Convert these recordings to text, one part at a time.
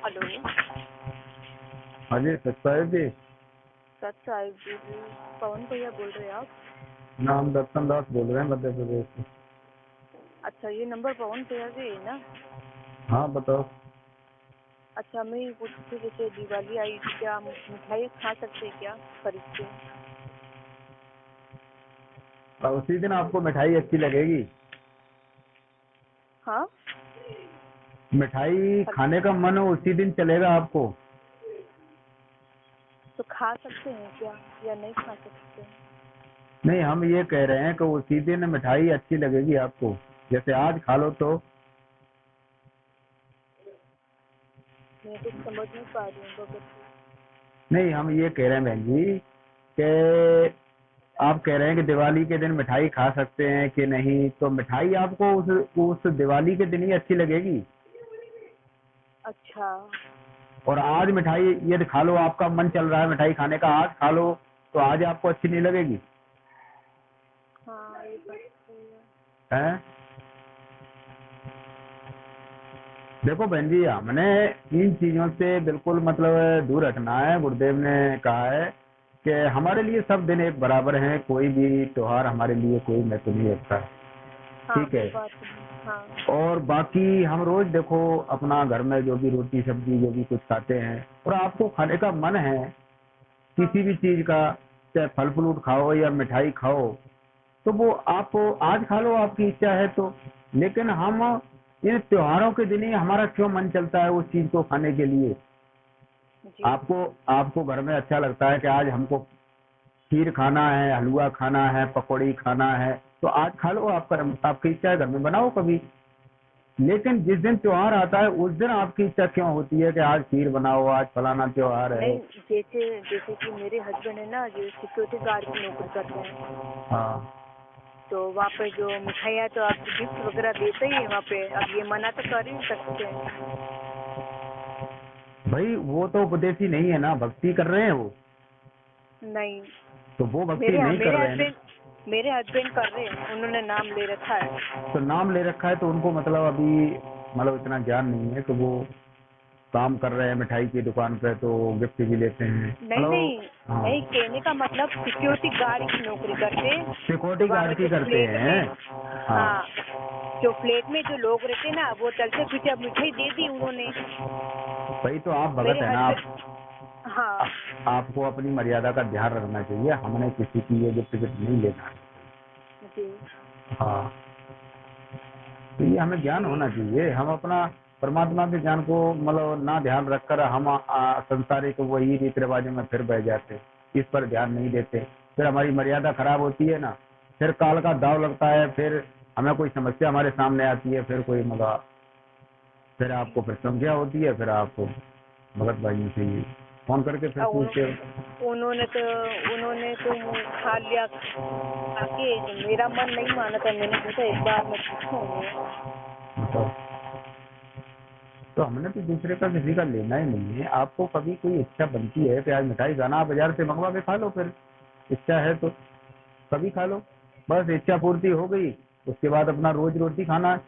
Hello. हाँ जी सत्साहिब जी। सत्साहिब जी पवन भैया बोल रहे हैं आप? नाम दर्शन दास बोल रहे हैं मध्य प्रदेश से। अच्छा, ये नंबर पवन भैया का है ना? हाँ बताओ। अच्छा, मैं ये पूछ रही थी, जैसे दिवाली आई थी, क्या हम मिठाई खा सकते हैं क्या खरीद के? उसी दिन आपको मिठाई अच्छी लगेगी। हाँ, मिठाई खाने का मन हो उसी दिन चलेगा आपको। तो खा सकते हैं क्या या नहीं खा सकते? नहीं, हम ये कह रहे हैं कि उसी दिन मिठाई अच्छी लगेगी आपको। जैसे आज खा लो तो। मैं कुछ समझ नहीं पा रही हूँ भगत जी। नहीं, हम ये कह रहे हैं बहन जी कि आप कह रहे हैं कि दिवाली के दिन मिठाई खा सकते हैं कि नहीं, तो मिठाई आपको उस दिवाली के दिन ही अच्छी लगेगी। अच्छा, और आज मिठाई यदि खा लो, आपका मन चल रहा है मिठाई खाने का, आज खा लो तो आज आपको अच्छी नहीं लगेगी। हाँ ये बात सही है। हैं? देखो बहन जी, हमने इन चीजों से बिल्कुल मतलब दूर हटना है। गुरुदेव ने कहा है कि हमारे लिए सब दिन एक बराबर हैं, कोई भी त्योहार हमारे लिए कोई महत्व नहीं रखता है। हाँ ठीक है। वो बात है। हाँ और बाकी हम रोज देखो अपना घर में जो भी रोटी सब्जी जो भी कुछ खाते हैं, और आपको खाने का मन है हाँ किसी भी चीज का, चाहे फल फ्रूट खाओ या मिठाई खाओ, तो वो आप आज खा लो आपकी इच्छा है तो। लेकिन हम इन त्योहारों के दिन ही हमारा क्यों मन चलता है उस चीज को खाने के लिए। जी। आपको आपको घर में अच्छा लगता है कि आज हमको खीर खाना है, हलवा खाना है, पकौड़ी खाना है, तो आज खा लो, आपकी इच्छा है, घर में बनाओ कभी। लेकिन जिस दिन त्योहार आता है उस दिन आपकी इच्छा क्यों होती है कि आज खीर बनाओ, आज फलाना त्योहार है। नहीं, जैसे जैसे कि मेरे हस्बैंड है ना, जो सिक्योरिटी गार्ड की नौकरी करते हैं, हाँ, तो वहाँ पे जो मिठाइयाँ तो आप गिफ्ट वगैरह देते ही हैं वहाँ पे। अब ये मना तो कर ही नहीं सकते हैं। भाई वो तो उपदेशी नहीं है ना, भक्ति कर रहे हैं वो, नहीं, तो वो भक्ति मेरे नहीं कर मेरे रहे हैं ना। हस्बैंड मेरे हस्बैंड कर रहे हैं, उन्होंने नाम ले रखा है। तो नाम ले रखा है तो उनको मतलब अभी मतलब इतना ज्ञान नहीं है कि वो काम कर रहे हैं मिठाई की दुकान पे तो गिफ्ट भी लेते हैं नहीं मतलब। नहीं हाँ, नहीं, कहने का मतलब सिक्योरिटी गार्ड की नौकरी करते हैं। तो सिक्योरिटी वहाँ पे गार्ड की जो करते फ्लैट हैं। में, हाँ, हाँ, जो फ्लैट में जो लोग रहते हैं ना, वो चलते फिरते अब मिठाई दे दी उन्होंने। भाई तो आप भगत मेरे है ना आप। हस्बैंड, हाँ आपको अपनी मर्यादा का ध्यान रखना चाहिए। हमने किसी की ये गिफ्ट गिफ्ट नहीं लेना है। जी हाँ, तो ये हमें ज्ञान जी होना चाहिए। हम अपना परमात्मा के ज्ञान को मतलब ना ध्यान रखकर हम संसारिक वही रीति रिवाजों में फिर बह जाते, इस पर ध्यान नहीं देते, फिर हमारी मर्यादा खराब होती है ना, फिर काल का दाव लगता है, फिर हमें कोई समस्या हमारे सामने आती है, फिर कोई मतलब फिर आपको फिर संज्ञा होती है, फिर आपको भगत भाइयों से ही फोन करके फिर अब पूछते हो। उन्होंने तो मुँह खा लिया आके। मेरा मन नहीं माना था, मैंने सोचा एक बार मैं पूछूं उन्हें। मतलब तो हमने तो दूसरे का किसी का लेना ही नहीं है। आपको कभी कोई इच्छा बनती है कि आज मिठाई खाना, आप बाजार से मंगवा के खा लो, फिर इच्छा है तो कभी खा लो, बस इच्छा पूर्ति हो गई। उसके बाद अपना रोज रोटी खाना है।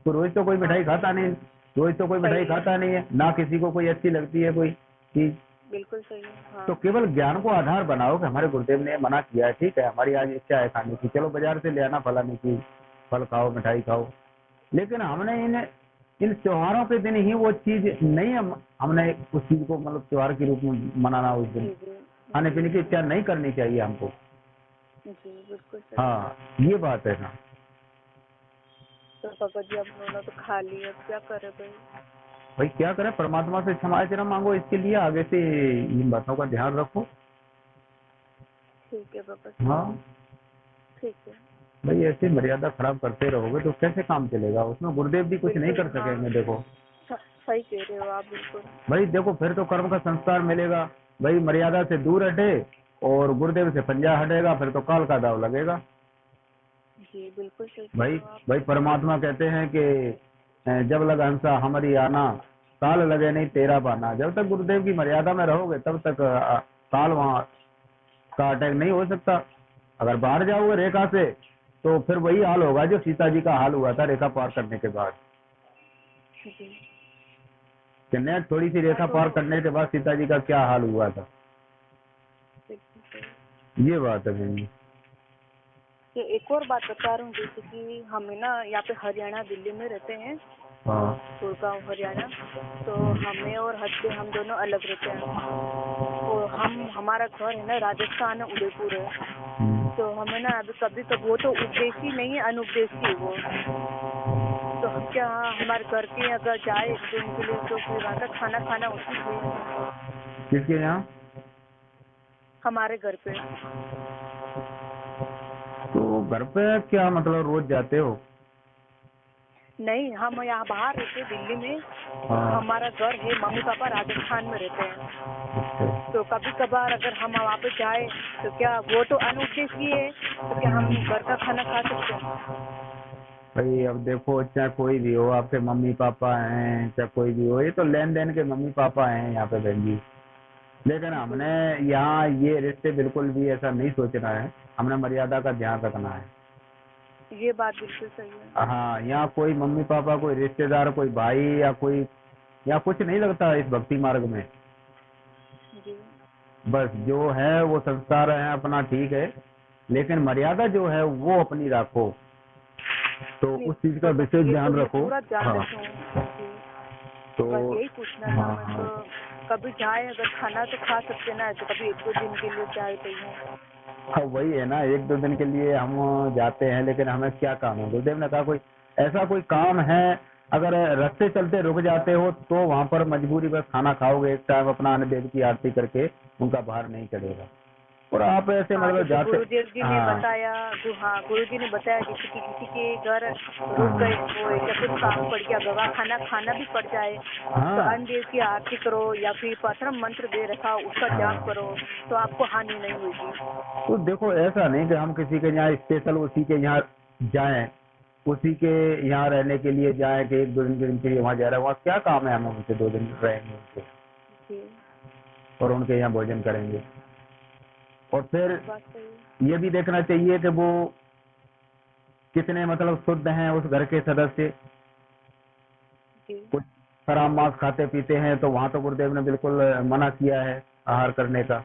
तो रोज तो कोई हाँ मिठाई खाता नहीं, रोज तो कोई मिठाई सही है, खाता नहीं है ना, किसी को कोई अच्छी लगती है कोई चीज। बिल्कुल सही है। हाँ तो केवल ज्ञान को आधार बनाओ कि हमारे गुरुदेव ने मना किया है, ठीक है, हमारी आज इच्छा है खाने की, चलो बाजार से ले आना फलाने की, फल खाओ मिठाई खाओ। लेकिन हमने इन त्योहारों के दिन ही वो चीज नहीं, हमने उस चीज को मतलब त्योहार के रूप में मनाना, उस दिन जी जी खाने जी पीने की जी इच्छा नहीं करनी चाहिए हमको। जी, बिल्कुल सही है। हाँ, ये बात है ना। तो पापा जी अब उन्होंने तो खा लिया, अब क्या करे भाई। भाई क्या करें, परमात्मा से क्षमा याचना मांगो, इसके लिए आगे से इन बातों का ध्यान रखो। ठीक है पापा जी, हाँ, ठीक है। भाई ऐसे मर्यादा खराब करते रहोगे तो कैसे काम चलेगा, उसमें गुरुदेव भी कुछ नहीं बिल्कुल कर हाँ, सकेंगे। देखो सही कह रहे हो आप, बिल्कुल। भाई, देखो फिर तो कर्म का संस्कार मिलेगा। भाई मर्यादा से दूर हटे और गुरुदेव से पंजा हटेगा, फिर तो काल का दाव लगेगा। जी बिल्कुल सही कह रहे भाई हो आप। भाई परमात्मा कहते हैं कि जब लग हंसा हमारी आना, काल लगे नहीं तेरा पाना। जब तक गुरुदेव की मर्यादा में रहोगे तब तक काल वहाँ का अटैक नहीं हो सकता। अगर बाहर जाओगे रेखा से तो फिर वही हाल होगा जो सीता जी का हाल हुआ था रेखा पार करने के बाद। जी कि नेट थोड़ी सी रेखा पार करने के बाद सीता जी का क्या हाल हुआ था। ये बात है बहन जी। ये एक और बात बता रहा हूँ, जैसे कि हमें ना यहाँ पे हरियाणा दिल्ली में रहते हैं, हाँ गुड़गांव हरियाणा। तो हमें और हस्बैंड हम दोनों अलग रहते हैं। और हमारा घर है ना राजस्थान उदयपुर है। तो हमें ना अभी कभी कभी वो तो उपदेशी नहीं है, अनुपदेशी है वो। तो हम क्या हमारे घर के अगर जाए एक दिन के लिए तो फिर वहाँ का खाना खाना उचित है किसके यहाँ? हमारे घर पे। तो घर पे क्या मतलब रोज जाते हो? नहीं, हम यहाँ बाहर रहते दिल्ली में। हाँ। हमारा घर है, मम्मी पापा राजस्थान में रहते हैं। तो कभी कभार अगर हम वहाँ पे जाए तो क्या वो तो अनुपदेशी है, तो क्या हम घर का खाना खा सकते हैं? भाई अब देखो, चाहे कोई भी हो, आपके मम्मी पापा हैं चाहे कोई भी हो, ये तो लेन देन के मम्मी पापा हैं यहाँ पे बहन जी। लेकिन हमने यहाँ ये रिश्ते बिल्कुल भी ऐसा नहीं सोचना है, हमने मर्यादा का ध्यान रखना है। ये बात बिल्कुल सही है। हाँ, यहाँ कोई मम्मी पापा, कोई रिश्तेदार, कोई भाई या कोई, यहाँ कुछ नहीं लगता इस भक्ति मार्ग में। जी। बस जो है वो संस्कार है अपना, ठीक है, लेकिन मर्यादा जो है वो अपनी रखो, तो उस चीज का विशेष ध्यान रखो। पूरा ध्यान हाँ, रखूं। तो बस यही पूछना था मैं तो। कभी जाए अगर खाना तो खा सकते ना, तो कभी एक दो दिन के लिए जाए तो यूँ। हाँ वही है ना, एक दो दिन के लिए हम जाते हैं, लेकिन हमें क्या काम है? गुरुदेव ने कहा कोई ऐसा कोई काम है, अगर रास्ते चलते रुक जाते हो तो वहां पर मजबूरी बस खाना खाओगे, एक टाइम अपना अन्य देव की आरती करके उनका भार नहीं चढ़ेगा। और आप ऐसे हाँ, मतलब जैसे जाते। गुरुदेव जी ने हाँ बताया। हाँ, गुरुजी ने बताया जैसे कि किसी के घर रुक गए हो या कुछ काम पड़ गया, दवा खाना भी पड़ जाए, तो हाँ अन्य देव की आरती करो या फिर परम मंत्र दे रखा उसका जाप करो, तो आपको हानि नहीं होगी। तो देखो, ऐसा नहीं कि हम किसी के यहाँ स्पेशल उसी के यहाँ जाएं, उसी के यहाँ रहने के लिए जाएं कि एक दो दिन के लिए वहाँ जा रहे हैं, वहाँ क्या काम है हमें उनसे 2 दिन रहेंगे उनके जी, और उनके यहाँ भोजन करेंगे। और फिर बात सही है। ये भी देखना चाहिए कि वो कितने मतलब शुद्ध हैं उस घर के सदस्य। जी, कुछ शराब मांस खाते पीते हैं तो वहाँ तो गुरुदेव ने बिल्कुल मना किया है आहार करने का,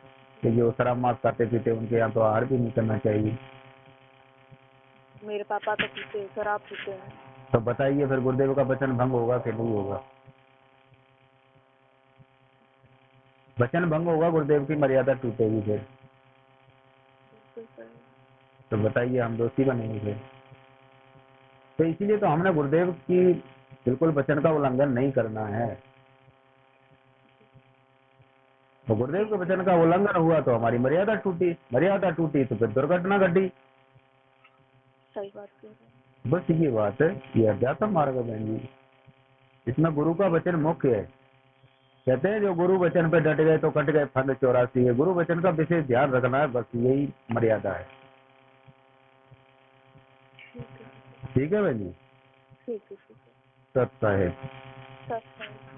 कि जो शराब मांस खाते पीते उनके यहाँ तो आहार भी नहीं करना चाहिए। मेरे पापा तो पीते हैं, शराब पीते हैं। तो बताइए फिर गुरुदेव का वचन भंग होगा कि नहीं होगा? वचन भंग होगा, गुरुदेव की मर्यादा टूटेगी फिर। बिल्कुल सही। तो बताइए हम दोषी बनेंगे फिर। तो इसीलिए तो हमने गुरुदेव की बिल्कुल वचन का उल्लंघन नहीं करना है। तो गुरुदेव के वचन का उल्लंघन हुआ तो हमारी मर्यादा टूटी तो फिर दुर्घटना घटी। सही बात कह रहे हैं। बस ये बात है, ये अध्यात्म मार्ग है बहन जी, इसमें गुरु का वचन मुख्य है। कहते हैं जो गुरु वचन पे डट गए तो कट गए फंद 84 है। गुरु वचन का विशेष ध्यान रखना है, बस यही मर्यादा है। ठीक है, ठीक है बहन जी, ठीक है, ठीक है। सत्य है। सच है।